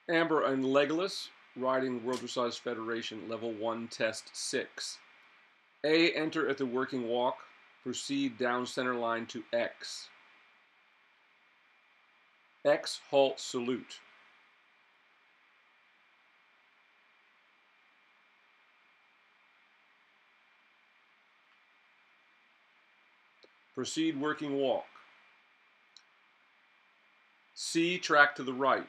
Amber and Legolas, riding World Dressage Federation Level 1 Test 6. A. Enter at the working walk. Proceed down center line to X. X. Halt salute. Proceed working walk. C. Track to the right.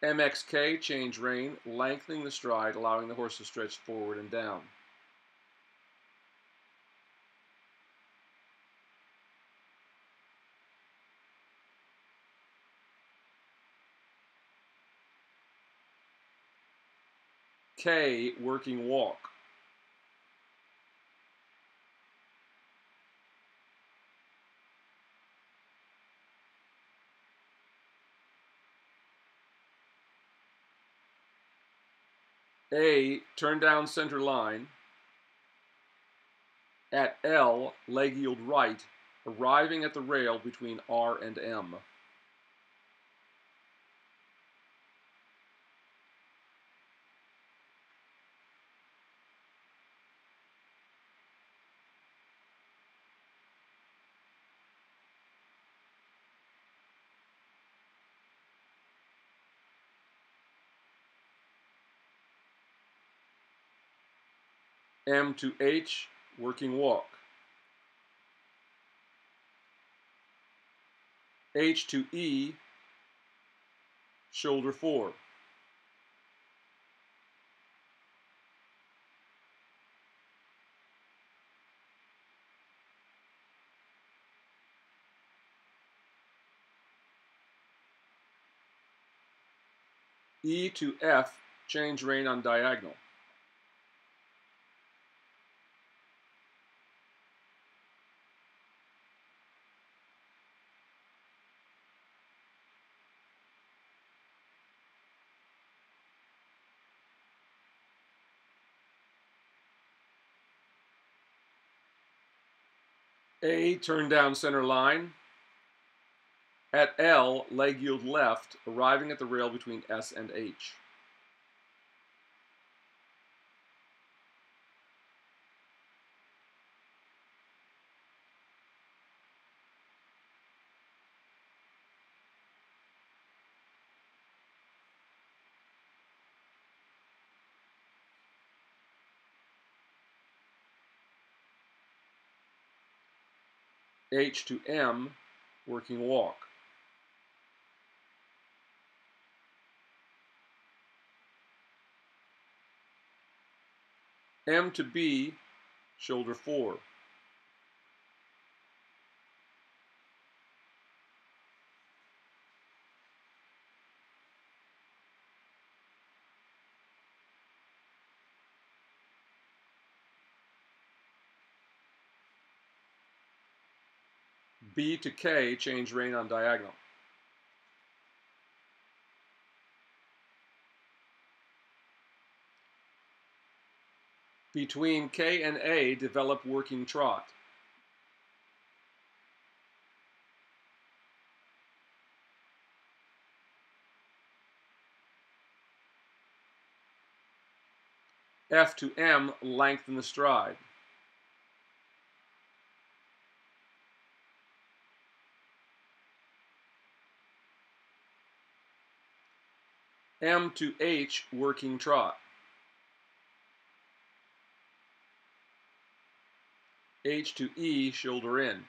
MXK, change rein, lengthening the stride, allowing the horse to stretch forward and down. K, working walk. A, turn down center line. At L, leg yield right, arriving at the rail between R and M. M to H, working walk. H to E, shoulder 4. E to F, change rein on diagonal. A, turn down center line. At L, leg yield left, arriving at the rail between S and H. H to M, working walk. M to B, shoulder 4. B to K, change rein on diagonal. Between K and A, develop working trot. F to M, lengthen the stride. M to H, working trot. H to E, shoulder in.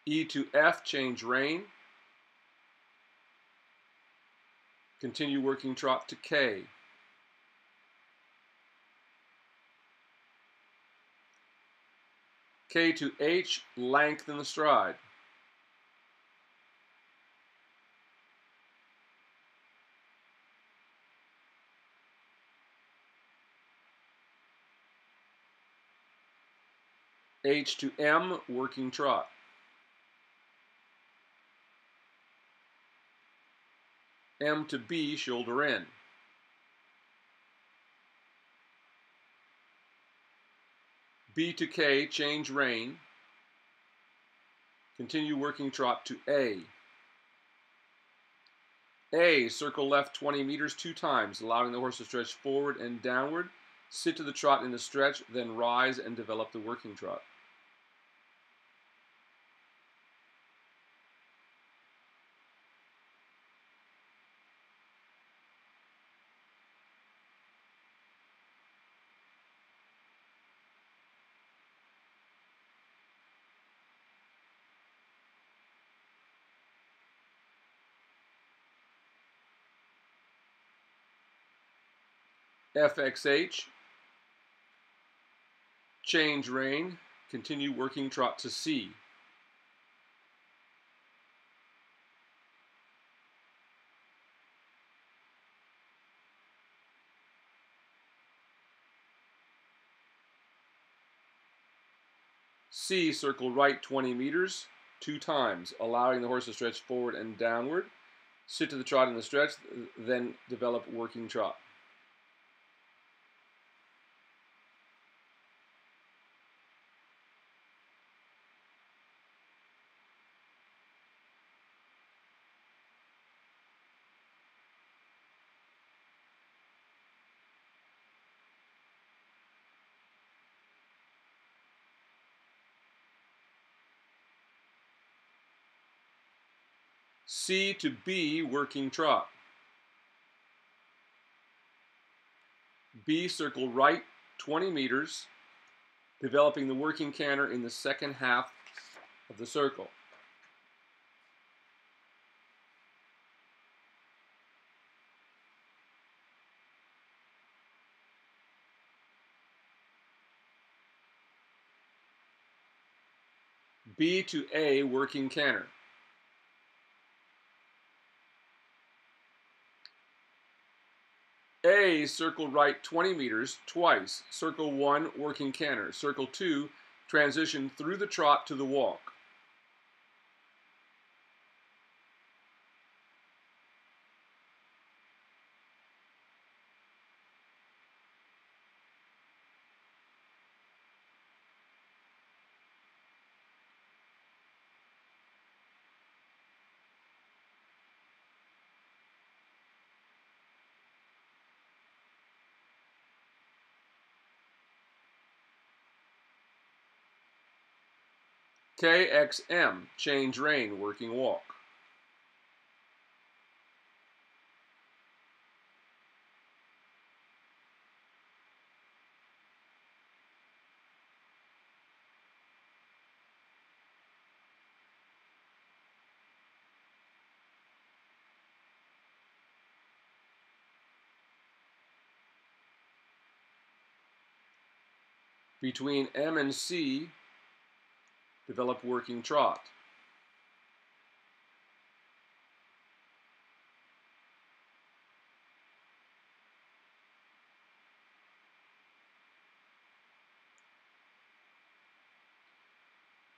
E to F, change rein. Continue working trot to K. K to H, lengthen the stride. H to M, working trot. M to B, shoulder in. B to K, change rein. Continue working trot to A. A, circle left 20 meters 2 times, allowing the horse to stretch forward and downward. Sit to the trot in the stretch, then rise and develop the working trot. FXH, change rein, continue working trot to C. C, circle right 20 meters 2 times, allowing the horse to stretch forward and downward. Sit to the trot in the stretch, then develop working trot. C to B, working trot. B, circle right 20 meters, developing the working canter in the second half of the circle. B to A, working canter. A, circle right 20 meters twice. Circle 1, working canter. Circle 2, transition through the trot to the walk. KXM, change rein, working walk. Between M and C, develop working trot.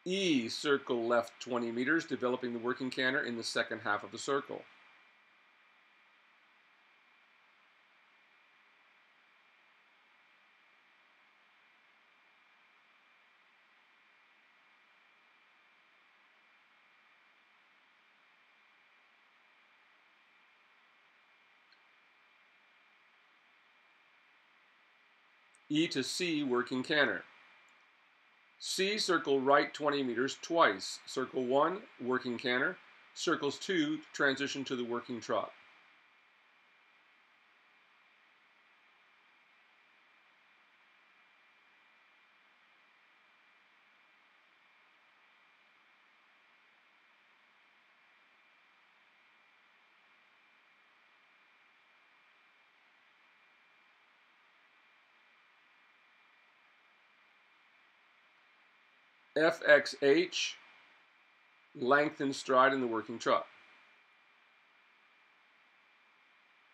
E, circle left 20 meters, developing the working canter in the second half of the circle. E to C, working canter. C, circle right 20 meters twice. Circle 1, working canter. Circles 2, transition to the working trot. FXH, lengthen stride in the working trot.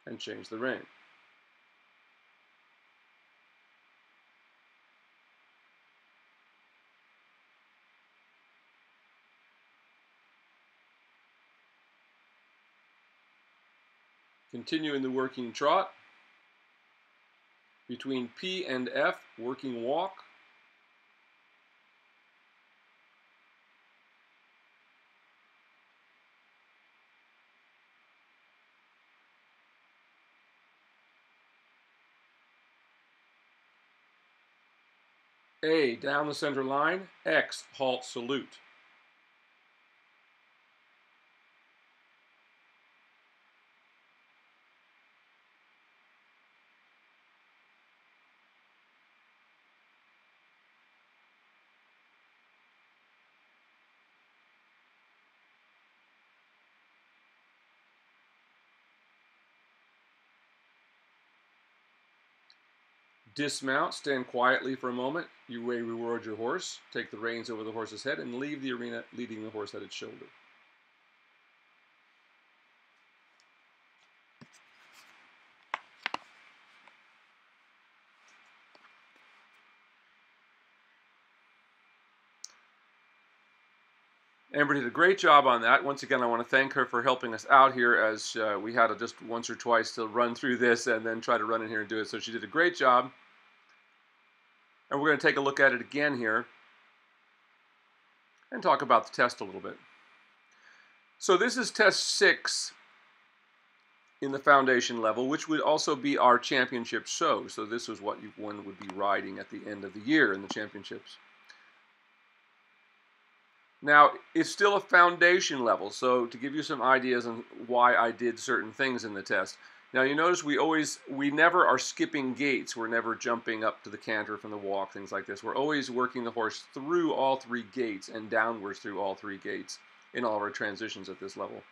And change the rein. Continue in the working trot. Between P and F, working walk. A, down the center line. X, halt, salute. Dismount, stand quietly for a moment. You may reward your horse, take the reins over the horse's head, and leave the arena leading the horse at its shoulder. Amber did a great job on that. Once again, I want to thank her for helping us out here, as we had to just once or twice to run through this and then try to run in here and do it. So she did a great job. And we're going to take a look at it again here and talk about the test a little bit. So this is test 6 in the foundation level, which would also be our championship show. So this is what one would be riding at the end of the year in the championships. Now, it's still a foundation level, so to give you some ideas on why I did certain things in the test. Now, you notice we never are skipping gaits. We're never jumping up to the canter from the walk, things like this. We're always working the horse through all 3 gaits and downwards through all 3 gaits in all of our transitions at this level.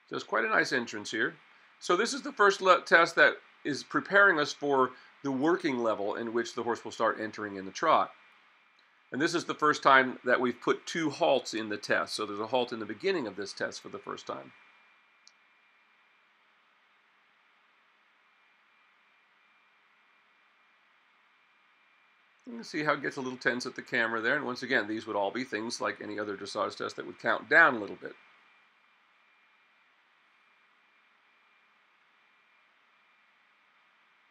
So it's quite a nice entrance here. So this is the first test that is preparing us for the working level in which the horse will start entering in the trot. And this is the first time that we've put 2 halts in the test. So there's a halt in the beginning of this test for the first time. You can see how it gets a little tense at the camera there. And once again, these would all be things like any other dressage test that would count down a little bit.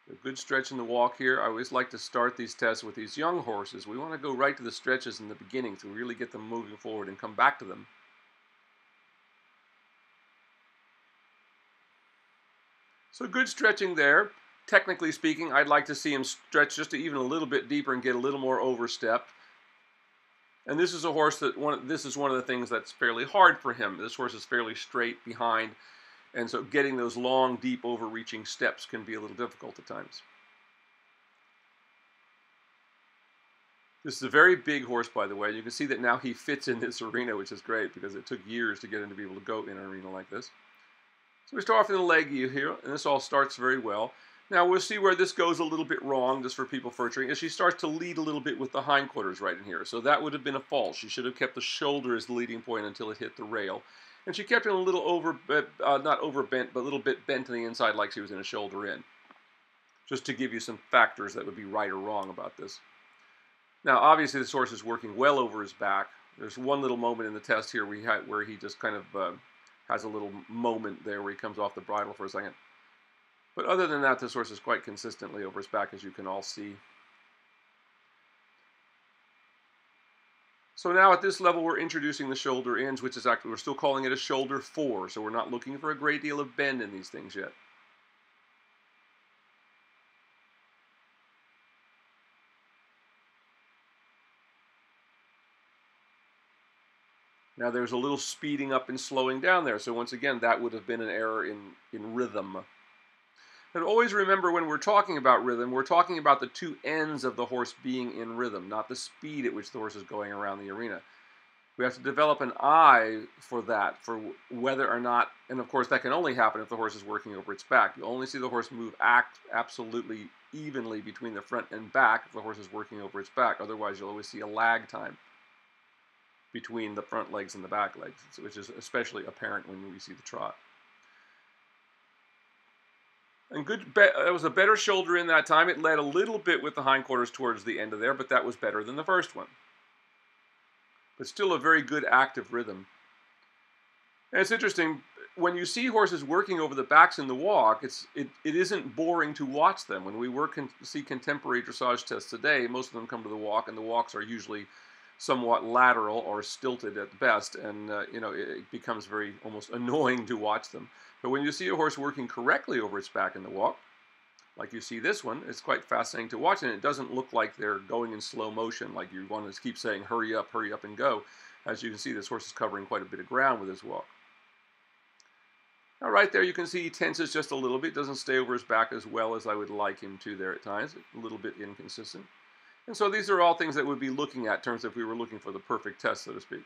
A good stretch in the walk here. I always like to start these tests with these young horses. We want to go right to the stretches in the beginning to really get them moving forward and come back to them. So good stretching there. Technically speaking, I'd like to see him stretch just even a little bit deeper and get a little more overstepped. And this is a horse that this is one of the things that's fairly hard for him. This horse is fairly straight behind. And so getting those long, deep, overreaching steps can be a little difficult at times. This is a very big horse, by the way. You can see that now he fits in this arena, which is great because it took years to get him to be able to go in an arena like this. So we start off in the leg here, and this all starts very well. Now we'll see where this goes a little bit wrong, just for people furtering, as she starts to lead a little bit with the hindquarters right in here. So that would have been a fault. She should have kept the shoulder as the leading point until it hit the rail. And she kept it a little not overbent, but a little bit bent on the inside like she was in a shoulder in. Just to give you some factors that would be right or wrong about this. Now, obviously, this horse is working well over his back. There's one little moment in the test here where he just kind of has a little moment there where he comes off the bridle for a second. But other than that, this horse is quite consistently over his back, as you can all see. So now at this level, we're introducing the shoulder ins, which is actually, we're still calling it a shoulder 4, so we're not looking for a great deal of bend in these things yet. Now there's a little speeding up and slowing down there, so once again, that would have been an error in rhythm. And always remember, when we're talking about rhythm, we're talking about the 2 ends of the horse being in rhythm, not the speed at which the horse is going around the arena. We have to develop an eye for that, for whether or not, and of course that can only happen if the horse is working over its back. You only see the horse move absolutely evenly between the front and back if the horse is working over its back. Otherwise, you'll always see a lag time between the front legs and the back legs, which is especially apparent when we see the trot. And that was a better shoulder in that time. It led a little bit with the hindquarters towards the end of there, but that was better than the first one. But still a very good active rhythm. And it's interesting, when you see horses working over the backs in the walk, it isn't boring to watch them. When we see contemporary dressage tests today, most of them come to the walk, and the walks are usually somewhat lateral or stilted at best, and you know, it becomes very almost annoying to watch them. But when you see a horse working correctly over its back in the walk, like you see this one, it's quite fascinating to watch, and it doesn't look like they're going in slow motion, like you want to keep saying, hurry up, and go. As you can see, this horse is covering quite a bit of ground with his walk. Now right there you can see he tenses just a little bit, doesn't stay over his back as well as I would like him to there at times, a little bit inconsistent. And so these are all things that we'd be looking at in terms of if we were looking for the perfect test, so to speak.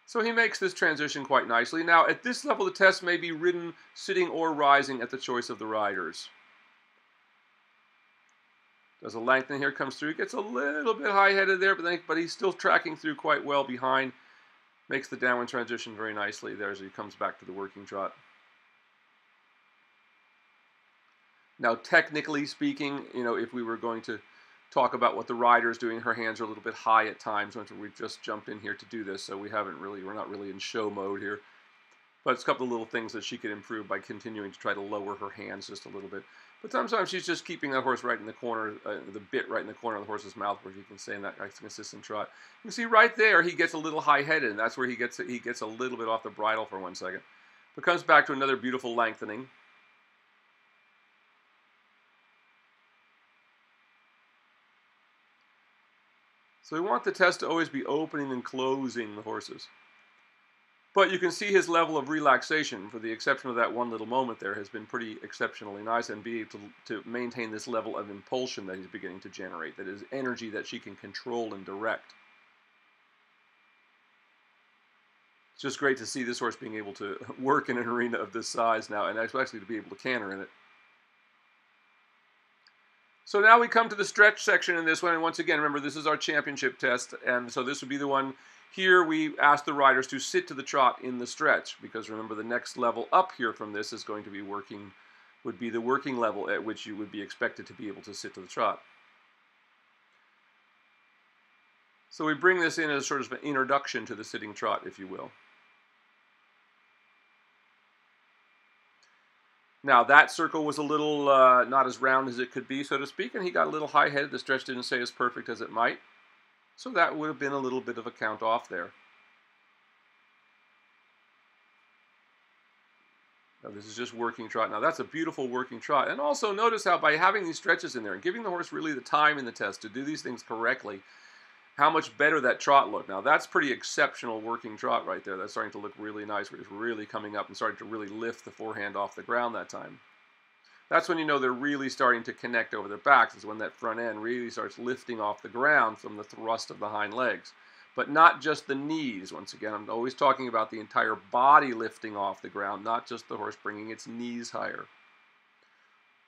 So he makes this transition quite nicely. Now at this level the test may be ridden sitting or rising at the choice of the riders. Does a lengthening here, comes through, gets a little bit high-headed there, but he's still tracking through quite well behind. Makes the downwind transition very nicely there as he comes back to the working trot. Now, technically speaking, you know, if we were going to talk about what the rider's doing, her hands are a little bit high at times. We've just jumped in here to do this, so we're not really in show mode here. But it's a couple of little things that she could improve by continuing to try to lower her hands just a little bit. But sometimes she's just keeping that horse right in the corner, the bit right in the corner of the horse's mouth, where you can stay in that nice consistent trot. You can see right there he gets a little high-headed, and that's where he gets a little bit off the bridle for 1 second. But comes back to another beautiful lengthening. So we want the test to always be opening and closing the horses. But you can see his level of relaxation, for the exception of that one little moment there, has been pretty exceptionally nice, and be able to maintain this level of impulsion that he's beginning to generate, that is energy that she can control and direct. It's just great to see this horse being able to work in an arena of this size now, and actually to be able to canter in it. So now we come to the stretch section in this one, and once again, remember, this is our championship test, and so this would be the one. Here we ask the riders to sit to the trot in the stretch, because remember, the next level up here from this is going to be would be the working level at which you would be expected to be able to sit to the trot. So we bring this in as sort of an introduction to the sitting trot, if you will. Now that circle was a little not as round as it could be, so to speak, and he got a little high-headed. The stretch didn't stay as perfect as it might. So that would have been a little bit of a count off there. Now this is just working trot. Now that's a beautiful working trot. And also notice how by having these stretches in there and giving the horse really the time in the test to do these things correctly, how much better that trot looked. Now that's pretty exceptional working trot right there. That's starting to look really nice, where it's really coming up and starting to really lift the forehand off the ground that time. That's when you know they're really starting to connect over their backs, is when that front end really starts lifting off the ground from the thrust of the hind legs. But not just the knees. Once again, I'm always talking about the entire body lifting off the ground, not just the horse bringing its knees higher.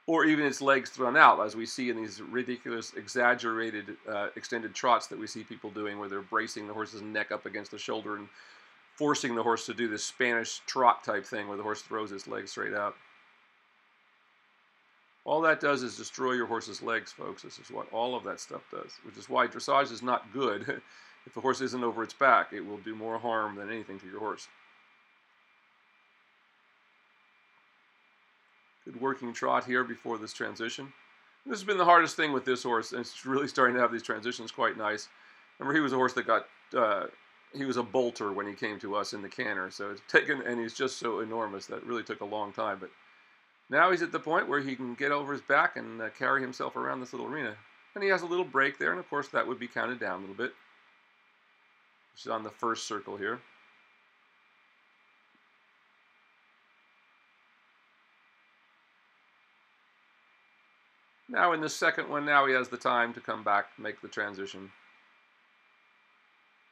Or even its legs thrown out, as we see in these ridiculous, exaggerated, extended trots that we see people doing, where they're bracing the horse's neck up against the shoulder and forcing the horse to do this Spanish trot type thing, where the horse throws its legs straight out. All that does is destroy your horse's legs, folks. This is what all of that stuff does, which is why dressage is not good. If the horse isn't over its back, it will do more harm than anything to your horse. Good working trot here before this transition. This has been the hardest thing with this horse, and it's really starting to have these transitions quite nice. Remember, he was a horse that he was a bolter when he came to us in the canter, so it's taken, and he's just so enormous that it really took a long time, but now he's at the point where he can get over his back and carry himself around this little arena. And he has a little break there, and of course that would be counted down a little bit, which is on the first circle here. Now in the second one, now he has the time to come back, make the transition.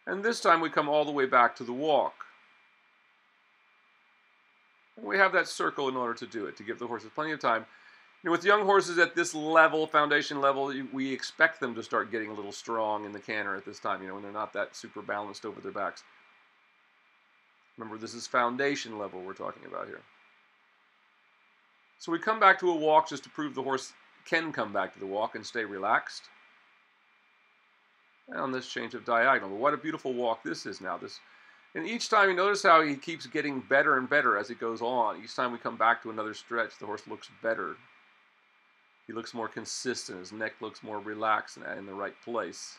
And this time we come all the way back to the walk. And we have that circle in order to do it, to give the horses plenty of time. You know, with young horses at this level, foundation level, we expect them to start getting a little strong in the canter at this time, you know, when they're not that super balanced over their backs. Remember, this is foundation level we're talking about here. So we come back to a walk just to prove the horse can come back to the walk and stay relaxed. And on this change of diagonal. But what a beautiful walk this is now. And each time you notice how he keeps getting better and better as it goes on. Each time we come back to another stretch, the horse looks better. He looks more consistent. His neck looks more relaxed and in the right place.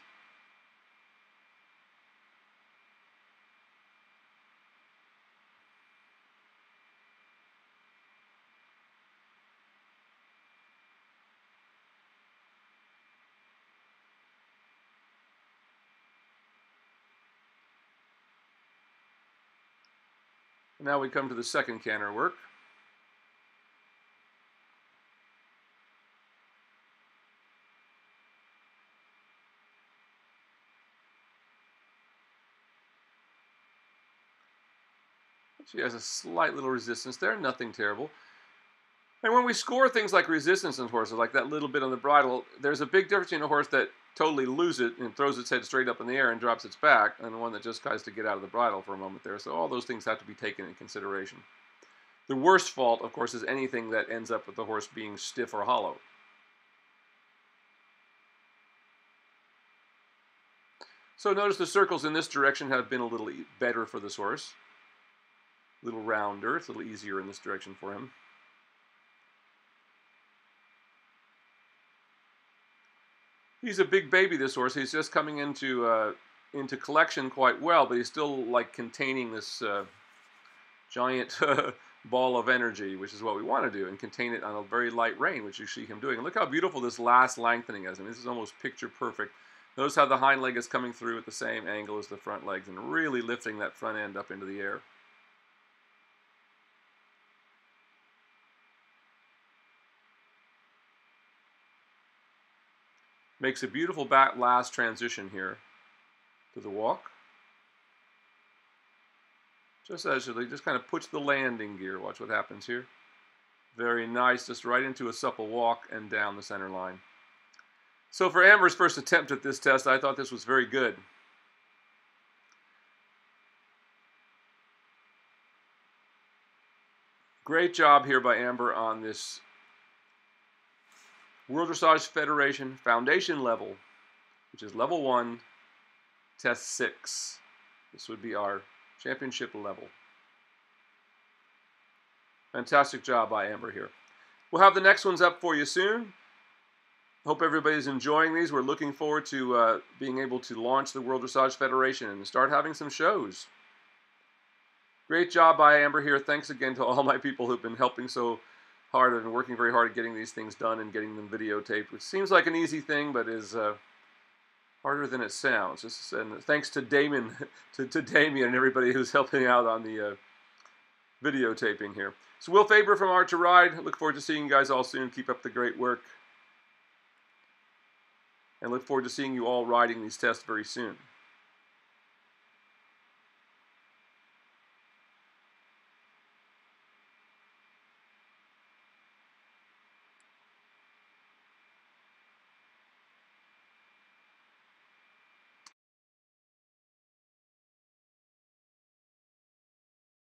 Now we come to the second canter work. She has a slight little resistance there, nothing terrible. And when we score things like resistance in horses, like that little bit on the bridle, there's a big difference in a horse that totally loses it and throws its head straight up in the air and drops its back, and the one that just tries to get out of the bridle for a moment there. So all those things have to be taken in consideration. The worst fault, of course, is anything that ends up with the horse being stiff or hollow. So notice the circles in this direction have been a little better for this horse. A little rounder, it's a little easier in this direction for him. He's a big baby, this horse. He's just coming into collection quite well, but he's still like containing this giant ball of energy, which is what we want to do, and contain it on a very light rein, which you see him doing. And look how beautiful this last lengthening is. I mean, this is almost picture perfect. Notice how the hind leg is coming through at the same angle as the front legs and really lifting that front end up into the air. Makes a beautiful back last transition here to the walk. Just as he just kind of puts the landing gear. Watch what happens here. Very nice, just right into a supple walk and down the center line. So for Amber's first attempt at this test, I thought this was very good. Great job here by Amber on this World Dressage Federation Foundation level, which is level 1, test 6. This would be our championship level. Fantastic job by Amber here. We'll have the next ones up for you soon. Hope everybody's enjoying these. We're looking forward to being able to launch the World Dressage Federation and start having some shows. Great job by Amber here. Thanks again to all my people who've been helping so hard and working very hard at getting these things done and getting them videotaped, which seems like an easy thing, but is harder than it sounds. And thanks to Damien and everybody who's helping out on the videotaping here. So Will Faerber from Art to Ride. Look forward to seeing you guys all soon. Keep up the great work. And look forward to seeing you all riding these tests very soon.